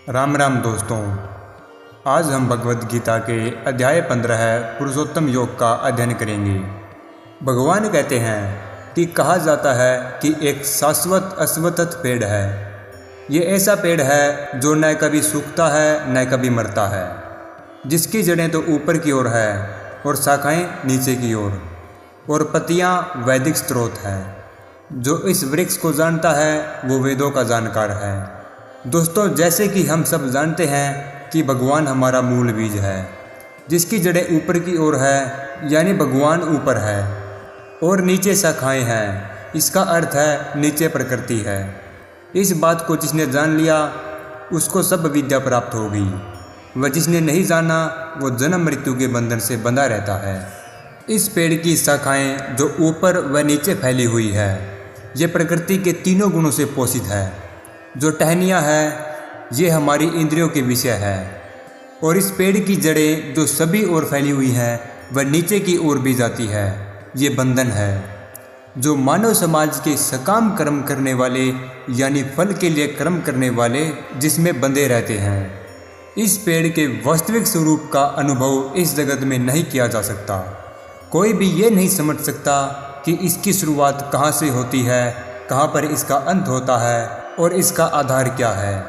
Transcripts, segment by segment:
राम राम दोस्तों, आज हम भगवद गीता के अध्याय 15 पुरुषोत्तम योग का अध्ययन करेंगे। भगवान कहते हैं कि कहा जाता है कि एक शाश्वत अश्वत्थ पेड़ है। ये ऐसा पेड़ है जो न कभी सूखता है न कभी मरता है, जिसकी जड़ें तो ऊपर की ओर है और शाखाएं नीचे की ओर, और पत्तियां वैदिक स्रोत है। जो इस वृक्ष को जानता है वो वेदों का जानकार है। दोस्तों, जैसे कि हम सब जानते हैं कि भगवान हमारा मूल बीज है, जिसकी जड़ें ऊपर की ओर है, यानी भगवान ऊपर है और नीचे शाखाएं हैं। इसका अर्थ है नीचे प्रकृति है। इस बात को जिसने जान लिया उसको सब विद्या प्राप्त होगी। वह जिसने नहीं जाना वो जन्म मृत्यु के बंधन से बंधा रहता है। इस पेड़ की शाखाएं जो ऊपर व नीचे फैली हुई है, ये प्रकृति के तीनों गुणों से पोषित है। जो टहनियाँ है ये हमारी इंद्रियों के विषय है, और इस पेड़ की जड़ें जो सभी ओर फैली हुई हैं वह नीचे की ओर भी जाती है। ये बंधन है जो मानव समाज के सकाम कर्म करने वाले, यानी फल के लिए कर्म करने वाले, जिसमें बंधे रहते हैं। इस पेड़ के वास्तविक स्वरूप का अनुभव इस जगत में नहीं किया जा सकता। कोई भी ये नहीं समझ सकता कि इसकी शुरुआत कहाँ से होती है, कहाँ पर इसका अंत होता है और इसका आधार क्या है।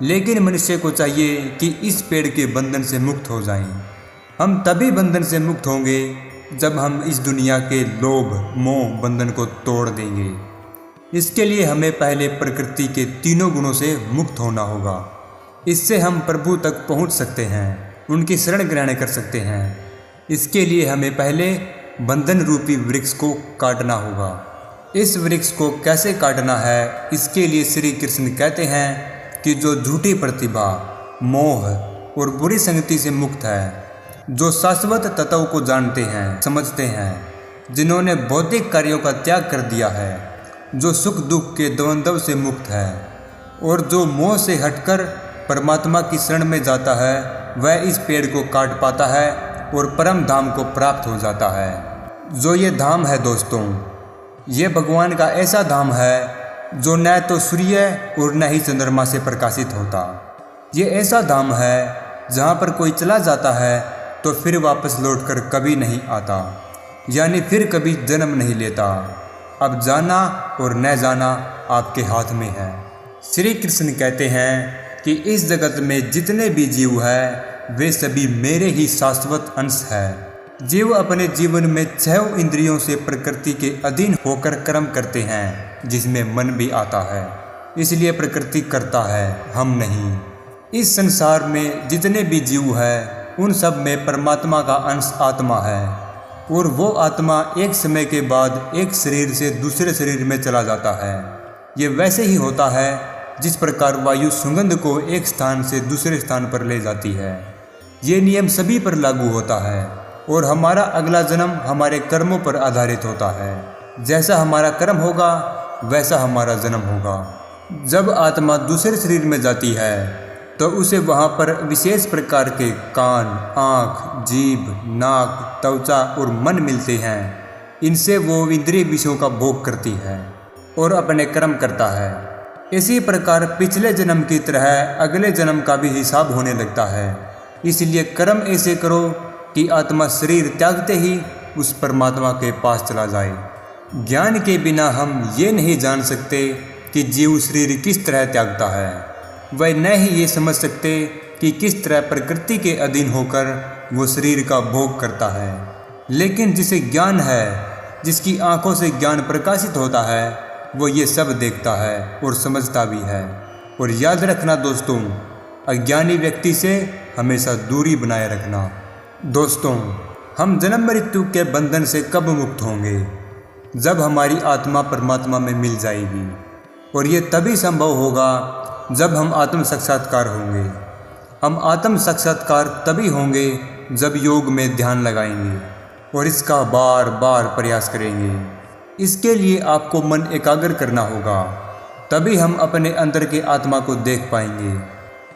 लेकिन मनुष्य को चाहिए कि इस पेड़ के बंधन से मुक्त हो जाएं। हम तभी बंधन से मुक्त होंगे जब हम इस दुनिया के लोभ मोह बंधन को तोड़ देंगे। इसके लिए हमें पहले प्रकृति के तीनों गुणों से मुक्त होना होगा। इससे हम प्रभु तक पहुंच सकते हैं, उनकी शरण ग्रहण कर सकते हैं। इसके लिए हमें पहले बंधन रूपी वृक्ष को काटना होगा। इस वृक्ष को कैसे काटना है, इसके लिए श्री कृष्ण कहते हैं कि जो झूठी प्रतिभा, मोह और बुरी संगति से मुक्त है, जो शाश्वत तत्व को जानते हैं, समझते हैं, जिन्होंने भौतिक कार्यों का त्याग कर दिया है, जो सुख दुख के द्वंद्व से मुक्त है और जो मोह से हटकर परमात्मा की शरण में जाता है, वह इस पेड़ को काट पाता है और परम धाम को प्राप्त हो जाता है। जो ये धाम है दोस्तों, ये भगवान का ऐसा धाम है जो न तो सूर्य और न ही चंद्रमा से प्रकाशित होता। ये ऐसा धाम है जहाँ पर कोई चला जाता है तो फिर वापस लौटकर कभी नहीं आता, यानी फिर कभी जन्म नहीं लेता। अब जाना और न जाना आपके हाथ में है। श्री कृष्ण कहते हैं कि इस जगत में जितने भी जीव है वे सभी मेरे ही शाश्वत अंश है। जीव अपने जीवन में 6 इंद्रियों से प्रकृति के अधीन होकर कर्म करते हैं, जिसमें मन भी आता है। इसलिए प्रकृति करता है, हम नहीं। इस संसार में जितने भी जीव हैं उन सब में परमात्मा का अंश आत्मा है, और वो आत्मा एक समय के बाद एक शरीर से दूसरे शरीर में चला जाता है। ये वैसे ही होता है जिस प्रकार वायु सुगंध को एक स्थान से दूसरे स्थान पर ले जाती है। ये नियम सभी पर लागू होता है, और हमारा अगला जन्म हमारे कर्मों पर आधारित होता है। जैसा हमारा कर्म होगा वैसा हमारा जन्म होगा। जब आत्मा दूसरे शरीर में जाती है तो उसे वहाँ पर विशेष प्रकार के कान, आँख, जीभ, नाक, त्वचा और मन मिलते हैं। इनसे वो इंद्रिय विषयों का भोग करती है और अपने कर्म करता है। इसी प्रकार पिछले जन्म की तरह अगले जन्म का भी हिसाब होने लगता है। इसलिए कर्म ऐसे करो कि आत्मा शरीर त्यागते ही उस परमात्मा के पास चला जाए। ज्ञान के बिना हम ये नहीं जान सकते कि जीव शरीर किस तरह त्यागता है। वह न ही ये समझ सकते कि किस तरह प्रकृति के अधीन होकर वो शरीर का भोग करता है। लेकिन जिसे ज्ञान है, जिसकी आंखों से ज्ञान प्रकाशित होता है, वो ये सब देखता है और समझता भी है। और याद रखना दोस्तों, अज्ञानी व्यक्ति से हमेशा दूरी बनाए रखना। दोस्तों, हम जन्म मृत्यु के बंधन से कब मुक्त होंगे? जब हमारी आत्मा परमात्मा में मिल जाएगी, और ये तभी संभव होगा जब हम आत्म साक्षात्कार होंगे। हम आत्म साक्षात्कार तभी होंगे जब योग में ध्यान लगाएंगे और इसका बार बार प्रयास करेंगे। इसके लिए आपको मन एकाग्र करना होगा, तभी हम अपने अंदर के आत्मा को देख पाएंगे।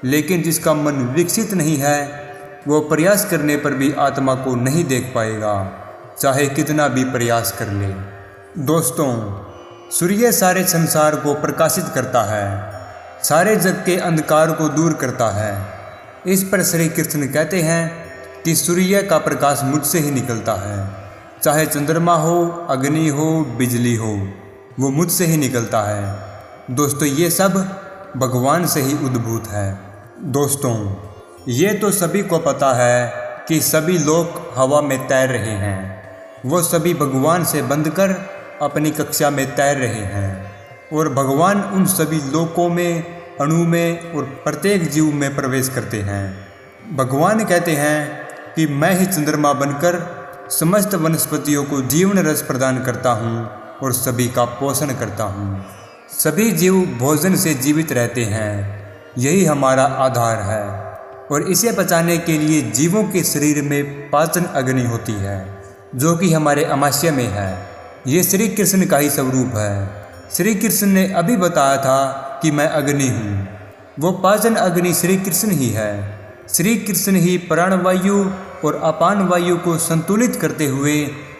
लेकिन जिसका मन विकसित नहीं है वो प्रयास करने पर भी आत्मा को नहीं देख पाएगा, चाहे कितना भी प्रयास कर ले। दोस्तों, सूर्य सारे संसार को प्रकाशित करता है। सारे जग के अंधकार को दूर करता है। इस पर श्री कृष्ण कहते हैं कि सूर्य का प्रकाश मुझसे ही निकलता है, चाहे चंद्रमा हो, अग्नि हो, बिजली हो, वो मुझसे ही निकलता है। दोस्तों, ये सब भगवान से ही उद्भूत है। दोस्तों, ये तो सभी को पता है कि सभी लोग हवा में तैर रहे हैं। वो सभी भगवान से बंधकर अपनी कक्षा में तैर रहे हैं और भगवान उन सभी लोकों में, अणु में और प्रत्येक जीव में प्रवेश करते हैं। भगवान कहते हैं कि मैं ही चंद्रमा बनकर समस्त वनस्पतियों को जीवन रस प्रदान करता हूँ और सभी का पोषण करता हूँ। सभी जीव भोजन से जीवित रहते हैं, यही हमारा आधार है। और इसे पचाने के लिए जीवों के शरीर में पाचन अग्नि होती है, जो कि हमारे अमाशय में है। ये श्री कृष्ण का ही स्वरूप है। श्री कृष्ण ने अभी बताया था कि मैं अग्नि हूँ। वो पाचन अग्नि श्री कृष्ण ही है। श्री कृष्ण ही प्राणवायु और अपान वायु को संतुलित करते हुए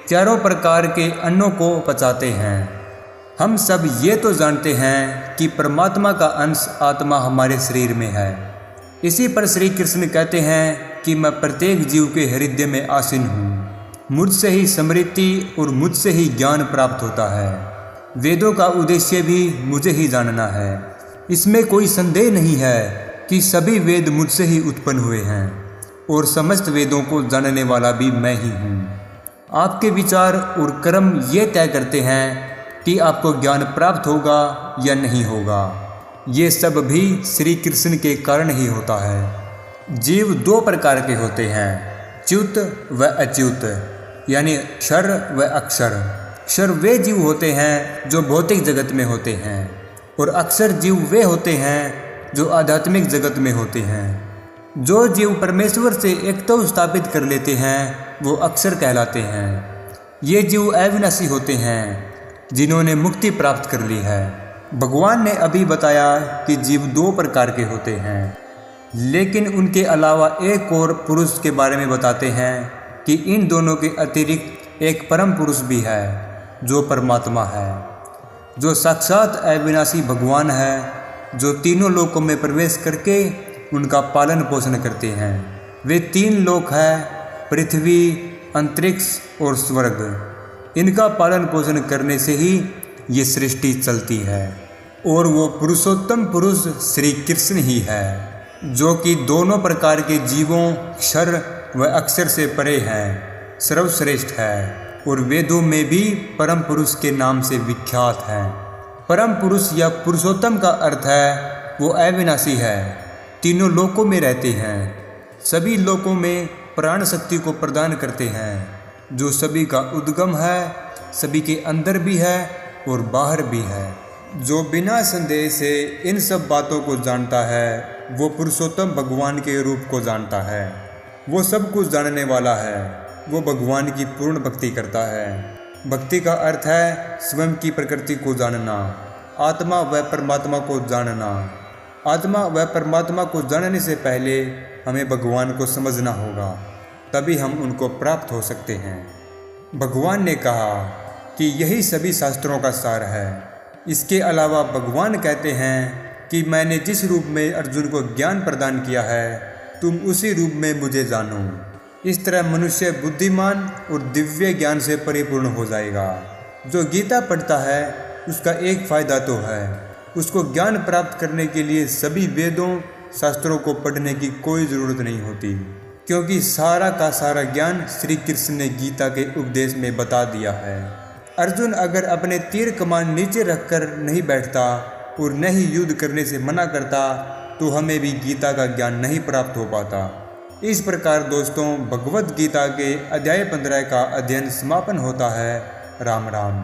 चारों प्रकार के अन्नों को पचाते हैं। हम सब ये तो जानते हैं कि परमात्मा का अंश आत्मा हमारे शरीर में है। इसी पर श्री कृष्ण कहते हैं कि मैं प्रत्येक जीव के हृदय में आसीन हूँ। मुझसे ही स्मृति और मुझसे ही ज्ञान प्राप्त होता है। वेदों का उद्देश्य भी मुझे ही जानना है। इसमें कोई संदेह नहीं है कि सभी वेद मुझसे ही उत्पन्न हुए हैं और समस्त वेदों को जानने वाला भी मैं ही हूँ। आपके विचार और कर्म ये तय करते हैं कि आपको ज्ञान प्राप्त होगा या नहीं होगा। ये सब भी श्री कृष्ण के कारण ही होता है। जीव दो प्रकार के होते हैं, च्युत व अच्युत, यानी क्षर व अक्षर। क्षर वे जीव होते हैं जो भौतिक जगत में होते हैं और अक्षर जीव वे होते हैं जो आध्यात्मिक जगत में होते हैं। जो जीव परमेश्वर से एकत्व स्थापित कर लेते हैं वो अक्षर कहलाते हैं। ये जीव अविनाशी होते हैं जिन्होंने मुक्ति प्राप्त कर ली है। भगवान ने अभी बताया कि जीव दो प्रकार के होते हैं, लेकिन उनके अलावा एक और पुरुष के बारे में बताते हैं कि इन दोनों के अतिरिक्त एक परम पुरुष भी है जो परमात्मा है, जो साक्षात अविनाशी भगवान है, जो तीनों लोकों में प्रवेश करके उनका पालन पोषण करते हैं। वे तीन लोक हैं, पृथ्वी, अंतरिक्ष और स्वर्ग। इनका पालन पोषण करने से ही ये सृष्टि चलती है और वो पुरुषोत्तम पुरुष श्री कृष्ण ही है, जो कि दोनों प्रकार के जीवों, क्षर व अक्षर से परे है, सर्वश्रेष्ठ है और वेदों में भी परम पुरुष के नाम से विख्यात है। परम पुरुष या पुरुषोत्तम का अर्थ है वो अविनाशी है, तीनों लोकों में रहते हैं, सभी लोकों में प्राण शक्ति को प्रदान करते हैं, जो सभी का उद्गम है, सभी के अंदर भी है और बाहर भी है। जो बिना संदेह से इन सब बातों को जानता है वो पुरुषोत्तम भगवान के रूप को जानता है। वो सब कुछ जानने वाला है। वो भगवान की पूर्ण भक्ति करता है। भक्ति का अर्थ है स्वयं की प्रकृति को जानना, आत्मा व परमात्मा को जानना। आत्मा व परमात्मा को जानने से पहले हमें भगवान को समझना होगा, तभी हम उनको प्राप्त हो सकते हैं। भगवान ने कहा कि यही सभी शास्त्रों का सार है। इसके अलावा भगवान कहते हैं कि मैंने जिस रूप में अर्जुन को ज्ञान प्रदान किया है, तुम उसी रूप में मुझे जानो। इस तरह मनुष्य बुद्धिमान और दिव्य ज्ञान से परिपूर्ण हो जाएगा। जो गीता पढ़ता है उसका एक फ़ायदा तो है, उसको ज्ञान प्राप्त करने के लिए सभी वेदों, शास्त्रों को पढ़ने की कोई ज़रूरत नहीं होती, क्योंकि सारा का सारा ज्ञान श्री कृष्ण ने गीता के उपदेश में बता दिया है। अर्जुन अगर अपने तीर कमान नीचे रखकर नहीं बैठता और न ही युद्ध करने से मना करता तो हमें भी गीता का ज्ञान नहीं प्राप्त हो पाता। इस प्रकार दोस्तों, भगवद गीता के अध्याय 15 का अध्ययन समापन होता है। राम राम।